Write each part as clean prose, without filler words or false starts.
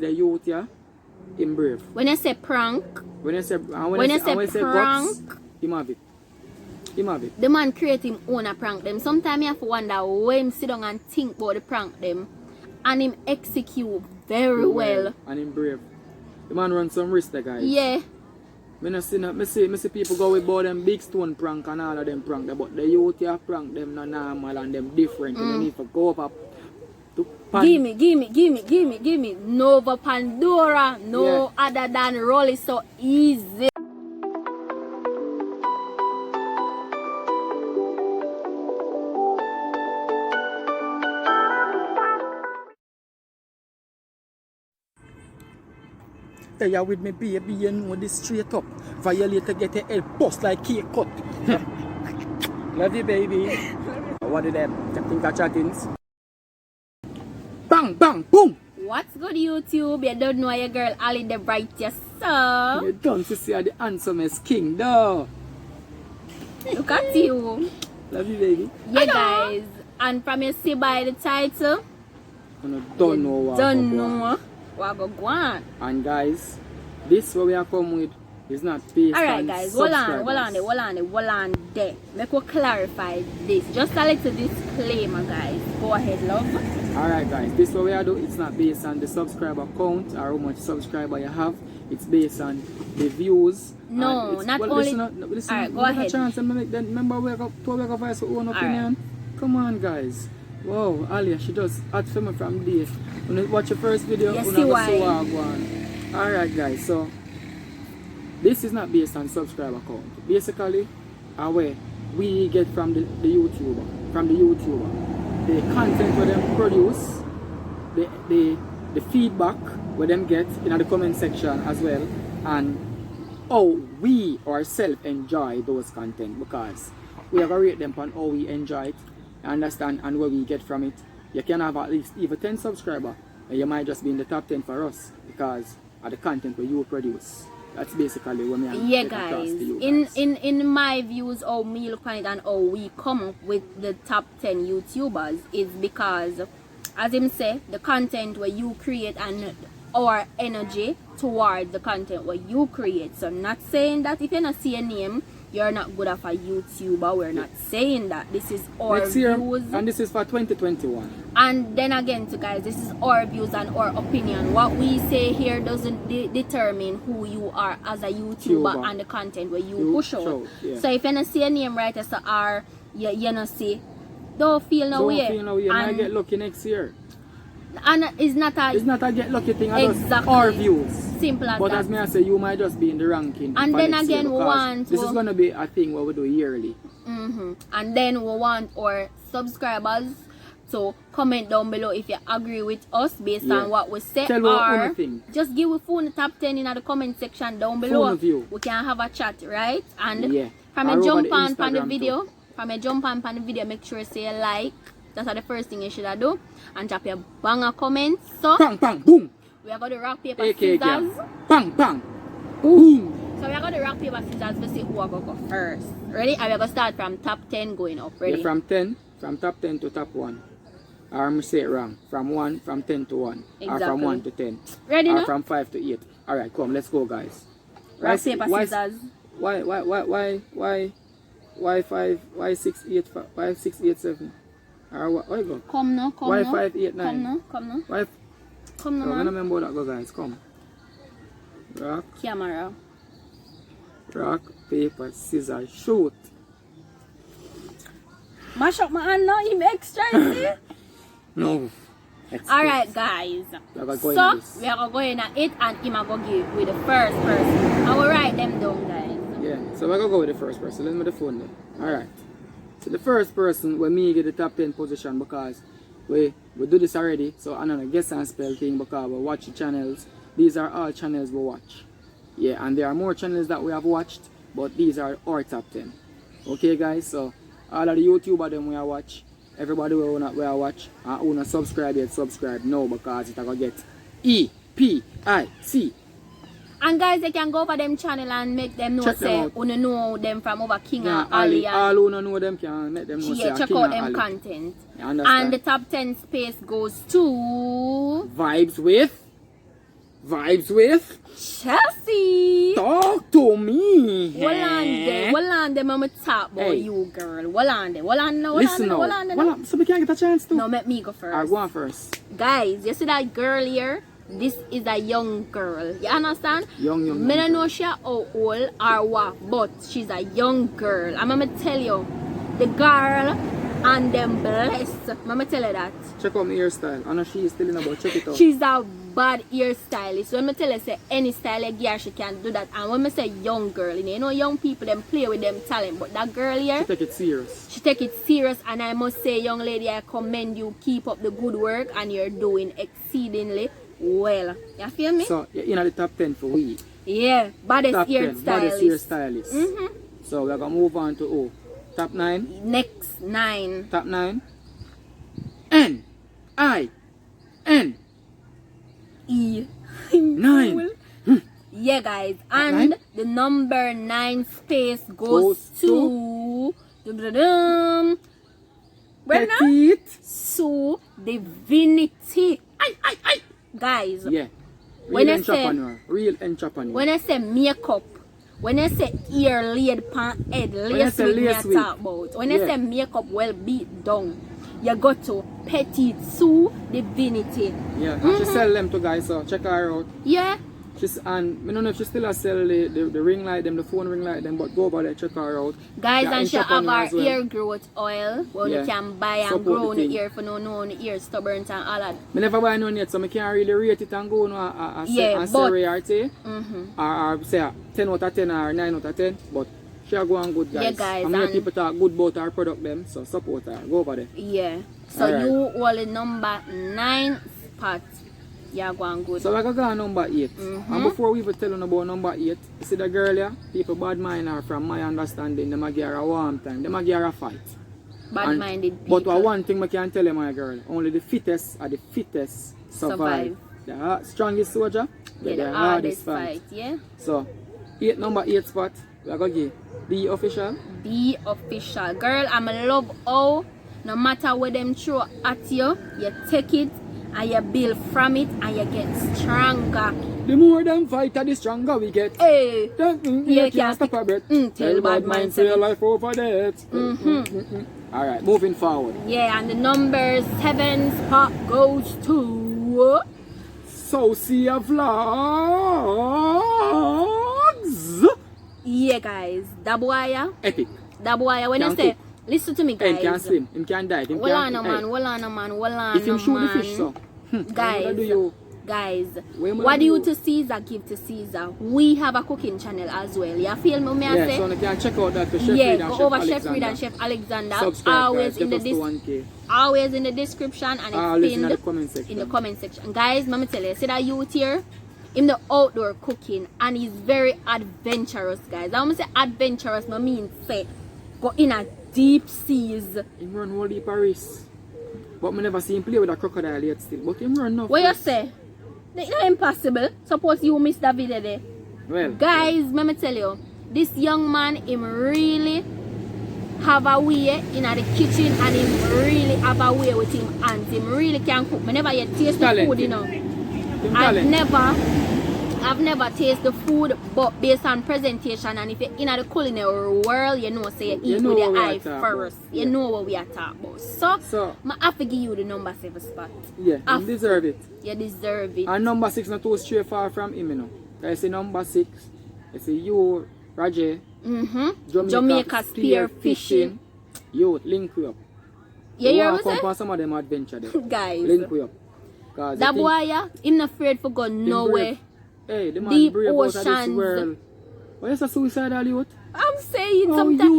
the youth, yeah, him brave. When you say prank, When you say prank, guts, him have it. Him have it. the man create him own a prank them. Sometimes you have to wonder when him sit down and think about the prank them. And him execute very well. And him brave. The man run some risk, the guys. Yeah. Me see people go with them big stone prank and all of them prank them, but the youth here prank them no normal and them different. You need to go up to Give me. Nova Pandora, no other than roll it so easy. They are with me, baby, you know this straight up. Violator get your head bust like cake cut. Love you, baby. What did them? Think of chattings? Bang, bang, boom! What's good, YouTube? You don't know your girl Ali the brightest, so You don't see the handsomest king, though. look at you. Love you, baby. Yeah, guys. And from you see by the title, You don't know what. what go on. And guys, this what we are come with is not based Alright guys, hold on there. Make we clarify this. Just a little disclaimer, guys. Go ahead, love. Alright guys, this what we are doing. It's not based on the subscriber count or how much subscriber you have. It's based on the views. No, not only. Listen, Alright, go ahead. Chance and remember we have to voice our own opinion. Come on guys. Wow, Alia, she just had for me from this. When you watch your first video, you see why. Alright guys, so this is not based on subscriber count. Basically, where we get from the YouTuber, the content where them produce, the feedback where them get in the comment section as well, and how we ourselves enjoy those content, because we have to rate them on how we enjoy it, understand, and where we get from it. You can have at least even 10 subscribers and you might just be in the top 10 for us because of the content where you produce. That's basically what me yeah guys. In my views, how me look on it and how we come up with the top 10 YouTubers is because, as him say, the content where you create and our energy towards the content where you create. So not saying that if you not see a name, you're not good of a YouTuber. We're not saying that. This is our views. And this is for 2021. And then again, so guys, this is our views and our opinion. What we say here doesn't determine who you are as a YouTuber and the content where you push out. Yeah. So if you don't see a name right as a R, you don't see, don't feel no way. You might get lucky next year. And it's not a get lucky thing. Exactly. Our views. Simple as but that. As me I say, you might just be in the ranking. And then again, we want this is gonna be a thing where we do yearly. And then we want our subscribers to comment down below if you agree with us based on what we say. Or just give a phone top 10 in the comment section down below. We can have a chat, right? And from a jump on the video, make sure you say a like. That's the first thing you should do. And drop your banger comments. So bang bang boom. We are going to rock paper scissors. Bang bang boom. So we are going to rock paper scissors to see who are going to go first. Ready? And we are going to start from top 10 going up. Ready? Yeah, from top 10 to top 1. Or I'm say it wrong. From 10 to 1. Exactly. Or from 1 to 10. Ready? Or from 5 to 8. Alright, come, let's go guys. Rock paper scissors. Why 5? Why 6, 8, 5, 6, 8, 7? Or what you go? Come now. Why 5, 8, 9? Come now. Why? Come now, man. I remember that go guys, come. Rock. Camera. Rock, paper, scissors, shoot. Mash up my hand now, you extra, see? No. Alright guys. So, we are going to go in at it and him are going to give with the first person. I will write them down guys. Yeah, so we're going to go with the first person. Let's make the phone then. Alright. So the first person when me get the top 10 position because we do this already. So I'm not guess and spell thing because we watch the channels. These are all channels we watch. Yeah, and there are more channels that we have watched, but these are our top 10. Okay guys, so all of the YouTubers them we watch, everybody we watch, and who not subscribe yet, subscribe now because it's going to get EPIC. And guys, they can go over them channel and make them know say who know them from over King&Ally. All who know them can make them know say check out them content. And the top 10 space goes to Vibes with Vibes with Chelsea. Talk to me. Hold on there, mama talk about you, girl. Hold on there. Listen now. So we can't get a chance to. No, let me go first. I'll go on first. Guys, you see that girl here? This is a young girl. You understand? Young. I don't know she how old or what, but she's a young girl. I'm gonna tell you, the girl and them blessed. I'm gonna tell you that. Check out my hairstyle. I know she is still in about. Check it out. She's a bad hairstylist. When I tell her say any style like girl she can do that. And when I say young girl, you know young people them play with them talent, but that girl here, she take it serious. She take it serious, and I must say, young lady, I commend you. Keep up the good work, and you're doing exceedingly well. You feel me? So you're in the top 10 for we. Yeah, baddest hairstylist. So we're gonna move on to top 9. Next 9. Top 9. N-I-N E 9. Yeah, guys, and the number 9 space goes to Petite Sue Divinity. Guys, yeah, when real entrepreneur. When I say makeup, when I say ear laid pan head, lace with me I talk about. When I say makeup well beat down, you go to Petite Sue Divinity. Yeah, and she sell them to guys, so check her out. Yeah. She's, and I don't know if she still sell the ring light them, the phone ring light them, but go over there, check her out. Guys, and she have her ear growth oil where you can buy and grow on the ear for no ear stubborn and all that. I never buy none yet, so I can't really rate it and go and say rarity. Or say 10 out of 10 or 9 out of 10, but she go on good, guys. Yeah, guys. And people talk good about her product them, so support her. Go over there. Yeah. So you all the number 9 spot. Yeah, go on good. So we're going to go on number 8. And before we even tell you about number 8, you see the girl here, people bad mind her from my understanding, they might give her a warm time, they might give her a fight. Bad minded people. But one thing I can tell you, my girl, only the fittest are the fittest survive. The strongest soldier, the hardest fight. Yeah. So, number 8 spot, we're going to give the official. The official. Girl, I'm love how no matter what them throw at you, you take it and you build from it and you get stronger. The more them fight, the stronger we get. Hey, you can't stop a breath. Tell bad mind for your life over that. Alright, moving forward. Yeah, and the number 7 spot goes to Socia Vlogs. Yeah, guys, that boy, epic. That boy, when I say, listen to me, guys. He can swim, he can dive. Hold on, man. If you shoot the fish, so. Guys, what do you to Caesar give to Caesar? We have a cooking channel as well. You feel me? Yeah, so you can check out that to Chef Reed and go Chef over Alexander. Chef Reed and Chef Alexander. Subscribe, always in the description and it's pinned in the comment section. Guys, let me tell you, see that youth here? In the outdoor cooking, and he's very adventurous, guys. I want to say adventurous, I mean say go in a deep seas. He run all the Paris. But I never see him play with a crocodile yet still. But him run now. What you say? It's not impossible. Suppose you miss that video there. Well, guys, let me tell you, this young man, him really have a way in the kitchen, and him really have a way with him hands. Him really can cook. I never yet taste the food, you know. I've never tasted the food, but based on presentation, and if you're in the culinary world, you know, say you eat with your eye first. You know what we are talking about. So I have to give you the number 7 spot. Yeah, you deserve it. You deserve it. And number 6 not too straight far from him, you know. I say number 6, I say you, Roger, Jamaica spear fishing. Yo, link you up. Yeah, you want to come on some of them adventure there. Guys, link you up. That boy, him not afraid for go nowhere. Hey, the man deep brave oceans. Out of this world. Why is a suicidal youth? I'm saying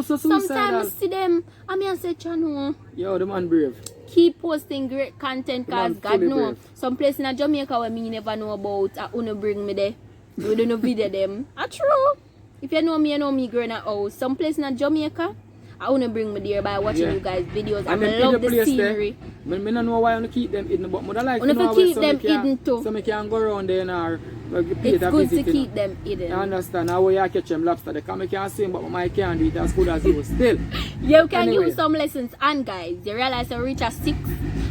sometimes I see them. I mean I say Chano. Yo, the man brave. Keep posting great content cause God know. Some place in Jamaica where me never know about. I wanna bring me there. We don't know video them. True. If you know me growing up house. Some place in Jamaica, I wanna bring me there by watching you guys videos. I love the scenery. I don't know why I want to keep them hidden, but I like to know keep them hidden too. So I can go around there and it's good to keep them hidden. I understand how you catch them lobster. They can't swim, but I can't do it as good as you still. You can use some lessons, and guys, you realize we reach a 6,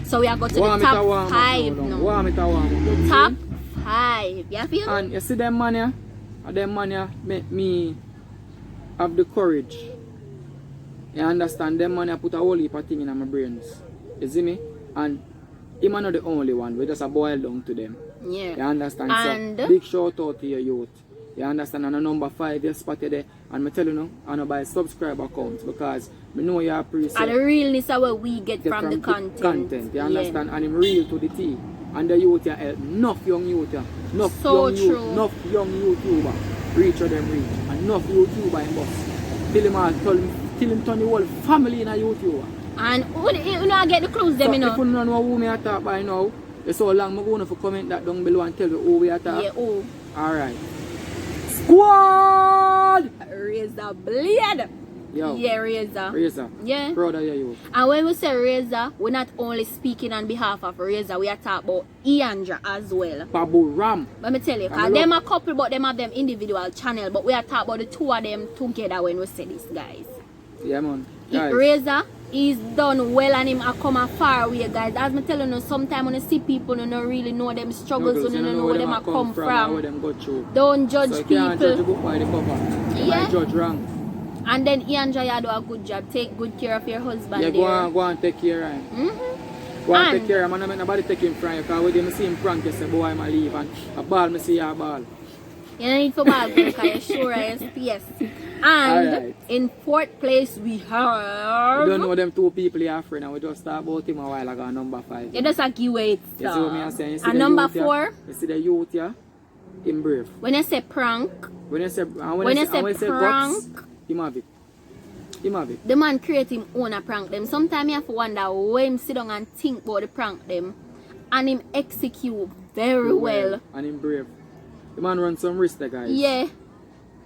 so we are going to the top 5 now. The top hype. You feel me? And you see them man ya make me have the courage. You understand? Them man ya put a whole heap of thing in my brains. You see me? And him not the only one. We just a boil down to them. Yeah. You understand? And so big shout out to your youth. You understand? And number 5 you spotted there. And I tell you now, I know by subscribe accounts because I know you appreciate. And the realness of what we get from the content. You understand? And I'm real to the T. And the youth help enough young youth. Enough so young true. Youth, enough young YouTuber. Reach or them reach. And enough YouTuber in bus. Till him turn the whole family in a YouTuber. And you know I get the clues them, so you know. If you don't know who me attack by now, it's so long I'm going to comment that down below and tell you who we attack. Yeah, oh. Alright. Squad! Razor blade. Yo. Yeah, Razor. Razor. Yeah. Brother, yeah, you. And when we say Razor, we're not only speaking on behalf of Razor, we are talking about Iandra as well. Babu Ram. Let me tell you, because them a couple, but them have them individual channel, but we are talking about the two of them together when we say this, guys. Yeah, man. Guys. Razor, he's done well and him a come a far away, guys. As me telling you, sometimes when you see people who don't really know them struggles, you don't know where them a come from. Where them go through. Don't judge so you people. Can't judge a book by the cover. You might judge wrong. And then Iandra, you do a good job. Take good care of your husband. Yeah, go and take care of him. Go and take care of him. And I make nobody take him from you. Because when you see him prank, you say, boy, I'm leave. And a ball, I see a ball. You don't need for ball, because you're sure I SPS. And in 4th place, we have... You don't know them 2 people you have friend. And we just talked about him a while ago, number 5. You just a give it. You see what I'm saying? You see and number 4? You see the youth here? In brave. When you say prank... When you say prank... Guts, him have it. Him have it. The man create him own a prank them. Sometimes you have to wonder when him sit down and think about the prank them. And him execute very well. And him brave. The man run some risk there, guys. Yeah.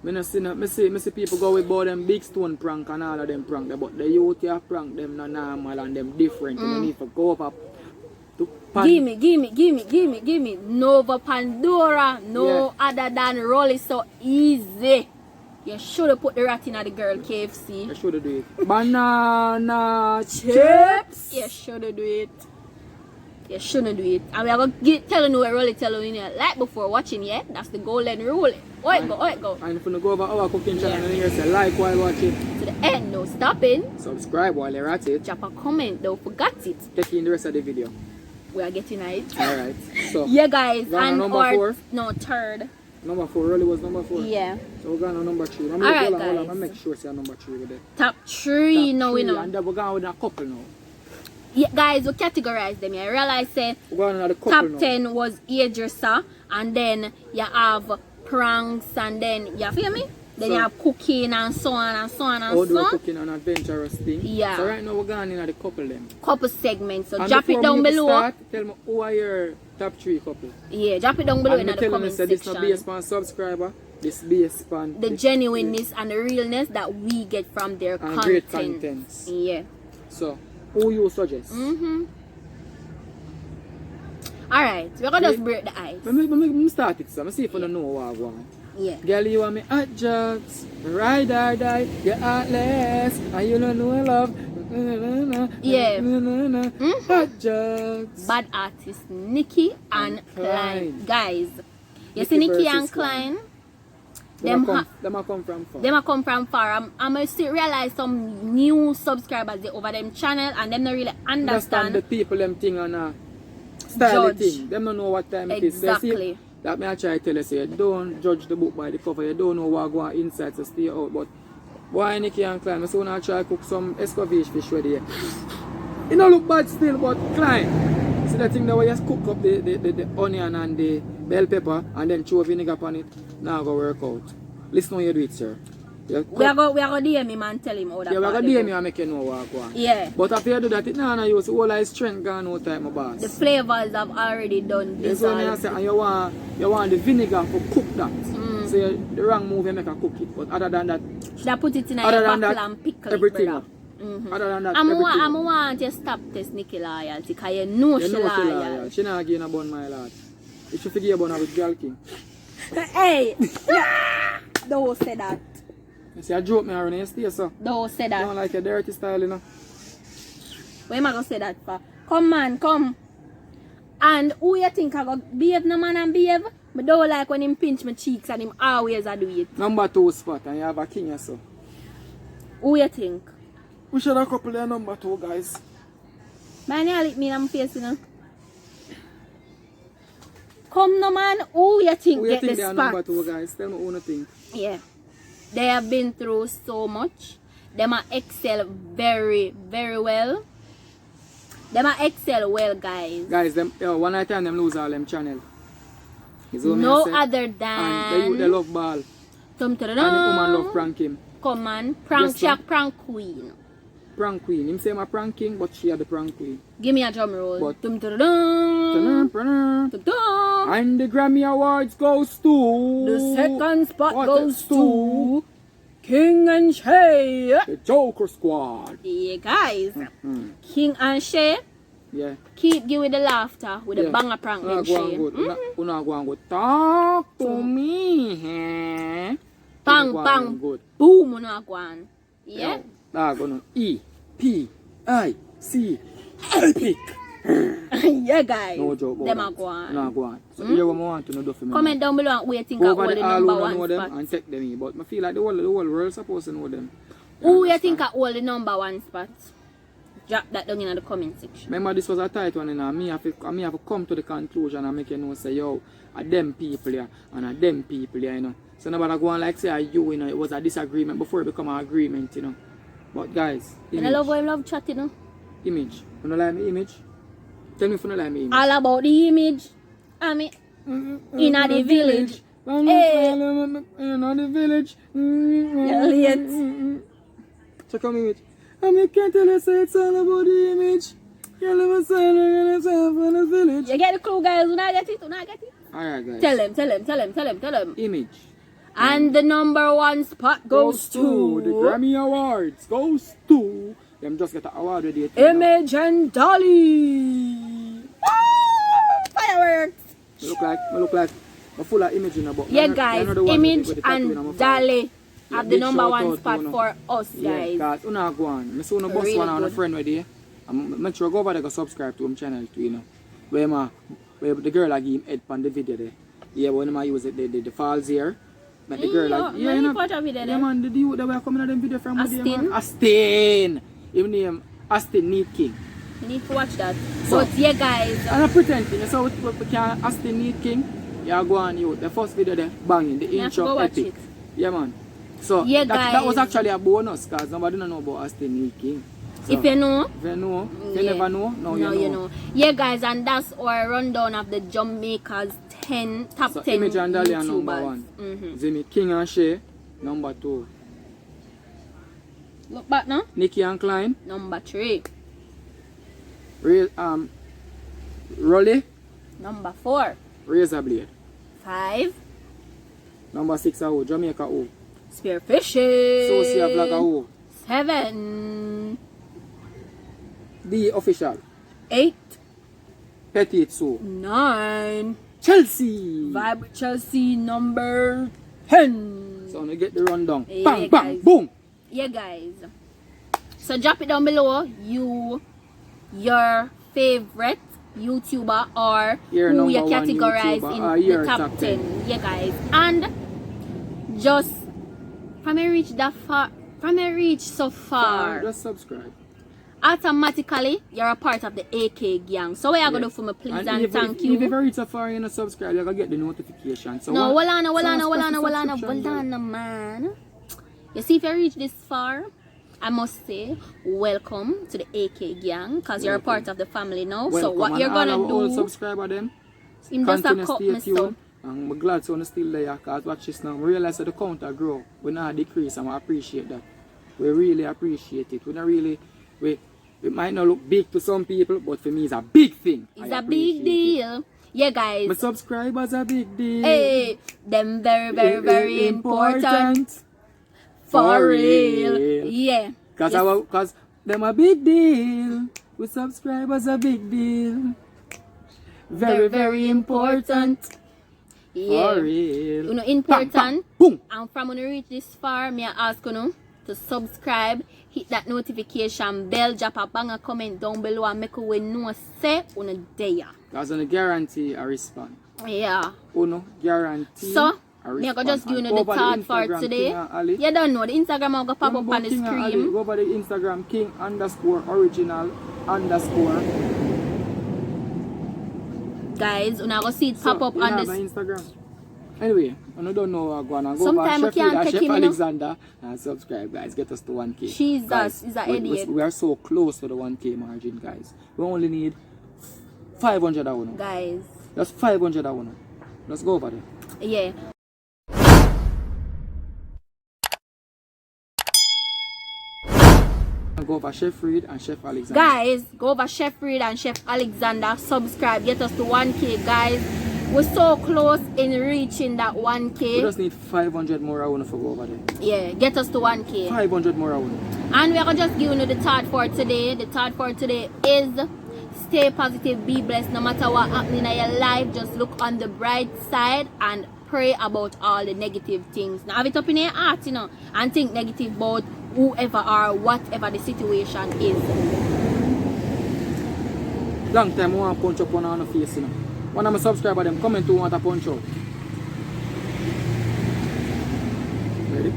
Me see people go with about them big stone prank and all of them prank there, but the youth here prank them not normal and them different. You need to go up to Give me. Nova Pandora. No other than roll it so easy. You should have put the rat in at the girl KFC. You should have do it. Banana chips. You should have do it. You shouldn't do it. And we are going to tell you where really tell you like before watching, yeah? That's the golden rule. Oh, it go. And if you go over our cooking channel and you say like while watching. To the end, no stopping. Subscribe while you're at it. Drop a comment, don't forget it. Take in the rest of the video. We are getting it. Alright. So yeah, guys. And number 4? No, 3rd. Number 4 really was number 4. Yeah. So we're going on number 3. Alright, guys. Hold on. I'll make sure it's number 3 with it. Top 3 now, we know. And then we're going with a couple now. Yeah, guys, we categorize them. I realize top 10 was Hairdresser, and then you have pranks, and then you feel me? Then you have cooking and so on and so on and so on. Outdoor cooking and adventurous thing. Yeah. So right now we're going in at the couple them. Couple segments. So and drop it down below. Tell me who are your top 3 couple. Yeah, drop it down below in the comment section. This not based on subscriber. This based on the genuineness and the realness that we get from their content. Great contents. Yeah. So who you suggest? Alright, we're gonna just break the ice. Let me start it, so I see if I don't know what I want. Yeah. Girl, you want me hot jugs, ride or die, you're heartless, and you don't know love. Yeah. Hot jugs. Bad artists Nikki and Klein. Guys, you see Nikki and Klein? Them come from far. Them come from far. I'm still realize some new subscribers they over them channel and them not really understand the people them thing on a style thing. Them don't know what time it is. Exactly. That me I try to tell you, say, don't judge the book by the cover. You don't know what go on inside, so stay out. But why Nikki and Klein? I say when I try to cook some escovitch fish ready. It don't look bad still, but Klein. See that thing that we just cook up the onion and the bell pepper and then throw vinegar upon it. Now go work out. Listen how you do it, sir. We are going to DM him and tell him how that. Yeah, we are going to DM him and make you know what go on. Yeah. But if you do that, it not use all our strength gone out time, my boss. The flavors have already done this. So I say, and you want the vinegar to cook that. So the wrong move you make a cook it. But other than that, should I put it in a bottle and pickle everything. Other than that, I want to stop this Nikki loyalty because you know she loyal. She not getting a bun, my lad. You should forget about her with Girl King. Hey! Don't say that. You see, I joke me around and you stay so. Don't say that. You don't like your dirty style, you know. Where am I going to say that for? Come man, come. And who you think I go behave no man and behave? I don't like when him pinch my cheeks and him always I do it. Number 2 spot and you have a king or so. Who you think? We should have couple of number 2 guys. Man, you lick me in my face, you know. Come no man, who you think Who get you think the they are spot? number 2 guys? Tell me who you think. Yeah. They have been through so much. Them are excel very, very well. Them are excel well, guys. Guys, them one night time them lose all them channel. No other than and they love ball. And the woman love prank him. Come on, prank Jack, prank queen. Prank queen. Him say I'm a prank king, but she had the prank queen. Give me a drum roll. But And the Grammy Awards goes to the second spot goes to King and Shay. the Joker Squad. Yeah, guys. King and Shay. Yeah. Keep giving the laughter with the banger prank Una and go Shay. on good. Una go on good. Talk to me. Eh? Bang, Una go on bang, good. boom, una go on. Yeah? Nah, go on. E-P-I-C. Epic. Yeah, guys. No joke. Them are go on. No go on. So here what I want to know do for me. Comment down below and we think Go are over all the the all number who one know them spot. and take them in. But I feel like the whole world supposed to know them. Who you think are all the number one spot? Drop that down in the comment section. Remember this was a tight one and me have to come to the conclusion and make you know say yo, a them people here and a them people here, you know. So nobody go on like say you know, it was a disagreement before it become an agreement, you know. But guys, And I love how I love chat, you know. Image. You don't like me image? Tell me if you don't like me image. All about the image. I mean, in the village. Hey. In the village. Elliot. Check out my image. And you can't tell us it's all about the image. You never say in the village. You get the clue, guys. You not get it? You not get it? Alright, guys. Tell them. Image. And the number one spot goes to the Grammy Awards. Goes to them just get an award with it. Image and Dolly. Fireworks. I look like I'm full of image in the book. Yeah, guys. Image and Dolly have the number one spot for us, guys. Yeah, guys. Una go on. I saw no boss one on a friend with you. Make sure go over there go subscribe to him channel too, you know. Where the girl I give him head on the video there. Yeah, when I use it the falls here. But the girl like, yeah, you know, yeah, man, the dude that were coming at them video from Astin. Even name Astin Need King. You need to watch that. So, but yeah, guys. I'm not pretending. So we can Astin Need King. Yeah, go on you. The first video there, banging, the intro epic. Yeah, man. So yeah, that was actually a bonus because nobody don't know about Astin Need King. So, if you know, if you never know, now you know. Yeah, guys, and that's our rundown of the Jamaica's top 10 Image and Dolly are YouTubers. number 1. Zimmy King and Shay, number 2. Look back now. Nikki and Klein, number 3. Rolly, number 4. Razor Blade, 5. number 6 who? Jamaica who? Spearfishing. Socia Vlogger who? 7. The Official, 8. Petit Sue, 9. Chelsea, Vibe with Chelsea, number 10. So, we get the rundown. Yeah, Bang, bang, guys. boom. Yeah, guys. So, drop it down below. Your favorite YouTuber or who you categorize in the top 10. Yeah, guys. And just from I reach so far, just subscribe. Automatically you're a part of the AK gang. So what you gonna do for me, please, and thank you. If you reach so far and you subscribe, you're gonna get the notification. So no, hold on, man. You see, if you reach this far, I must say welcome to the AK gang because you're a part of the family now. Welcome. So what you're gonna do? All subscribe them. Continue to stay tuned. And I'm glad someone still there because watch this now. We realize that the counter grow. We not decrease and we appreciate that. We really appreciate it. We not really it might not look big to some people, but for me it's a big thing. It's a big deal. Yeah, guys. My subscribers are a big deal. Hey, them very important. For real. Yeah. Because them a big deal. With subscribers a big deal. Very important. Yeah. For real. You know, important. Boom. And from when you reach this far, me I ask you know to subscribe, hit that notification bell, drop a banger comment down below and make we know say on a day. That's on a guarantee a response. Yeah. No guarantee. So me go just give you the third for today. You don't know the Instagram will go pop up on the screen. Go over the Instagram King_original_. Guys, and I go see it pop up on this Instagram. Anyway, I don't know what going on. Go Sometimes back we can't take Chef him, Alexander and subscribe, guys. Get us to 1K. Jesus, guys, is an idiot. We are so close to the 1K margin, guys. We only need 500 now. Guys. That's 500 now. Let's go over there. Yeah. Go over Chef Reed and Chef Alexander. Guys, go over Chef Reed and Chef Alexander. Subscribe. Get us to 1K, guys. We're so close in reaching that 1K. We just need 500 more I want to go over there. Yeah, get us to 1K. 500 more I want. And we are just giving you the third for today. The third for today is stay positive, be blessed. No matter what happening in your life, just look on the bright side and pray about all the negative things. Now have it up in your heart, you know, and think negative about whoever or whatever the situation is. Long time I want to punch up on the face, you know. One of my subscribers them comment to want to punch out. Ready?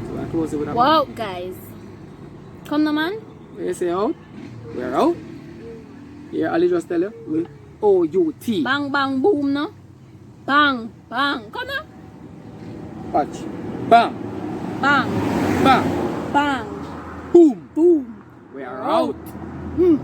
So I close it with a wow, guys. Come on, man. You say out? We're out. Yeah, Ali just tell you. We O-U-T. Bang, bang, boom, no? Bang, bang. Come on. Watch. Bang. Bang. Bang. Bang. Boom. Boom. We are out. Hmm.